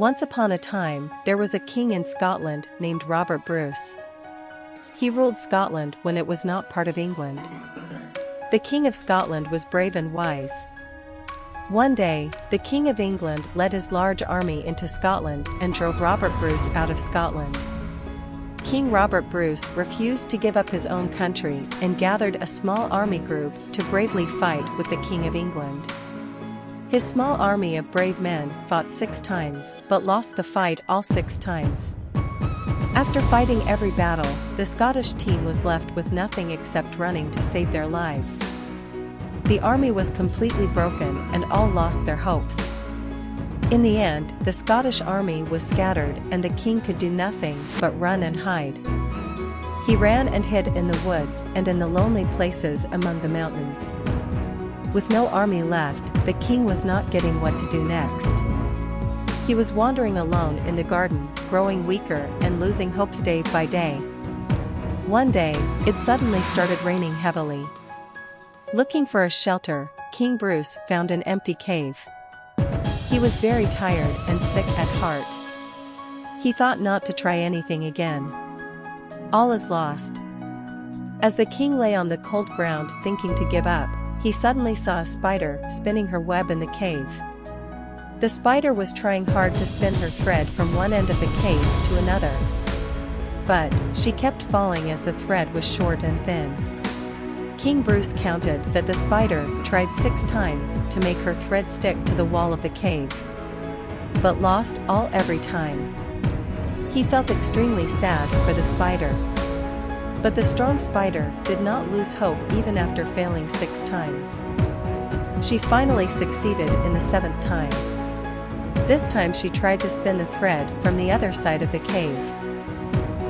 Once upon a time, there was a king in Scotland named Robert Bruce. He ruled Scotland when it was not part of England. The King of Scotland was brave and wise. One day, the King of England led his large army into Scotland and drove Robert Bruce out of Scotland. King Robert Bruce refused to give up his own country and gathered a small army group to bravely fight with the King of England. His small army of brave men fought 6 times but lost the fight all 6 times. After fighting every battle, the Scottish team was left with nothing except running to save their lives. The army was completely broken and all lost their hopes. In the end, the Scottish army was scattered and the king could do nothing but run and hide. He ran and hid in the woods and in the lonely places among the mountains. With no army left, the king was not getting what to do next. He was wandering alone in the garden, growing weaker and losing hopes day by day. One day, it suddenly started raining heavily. Looking for a shelter, King Bruce found an empty cave. He was very tired and sick at heart. He thought not to try anything again. All is lost. As the king lay on the cold ground thinking to give up, he suddenly saw a spider spinning her web in the cave. The spider was trying hard to spin her thread from one end of the cave to another. But she kept falling as the thread was short and thin. King Bruce counted that the spider tried 6 times to make her thread stick to the wall of the cave, but lost all every time. He felt extremely sad for the spider. But the strong spider did not lose hope even after failing 6 times. She finally succeeded in the 7th time. This time she tried to spin the thread from the other side of the cave.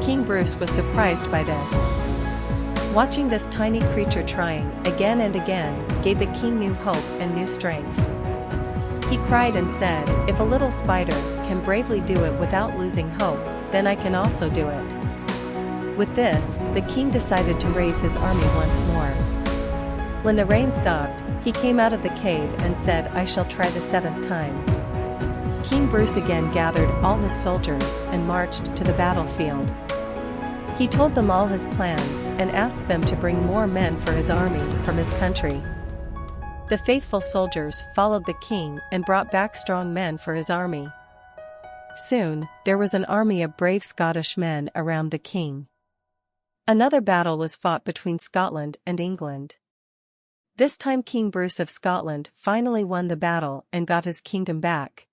King Bruce was surprised by this. Watching this tiny creature trying again and again gave the king new hope and new strength. He cried and said, "If a little spider can bravely do it without losing hope, then I can also do it." With this, the king decided to raise his army once more. When the rain stopped, he came out of the cave and said, "I shall try the 7th time." King Bruce again gathered all his soldiers and marched to the battlefield. He told them all his plans and asked them to bring more men for his army from his country. The faithful soldiers followed the king and brought back strong men for his army. Soon, there was an army of brave Scottish men around the king. Another battle was fought between Scotland and England. This time King Bruce of Scotland finally won the battle and got his kingdom back.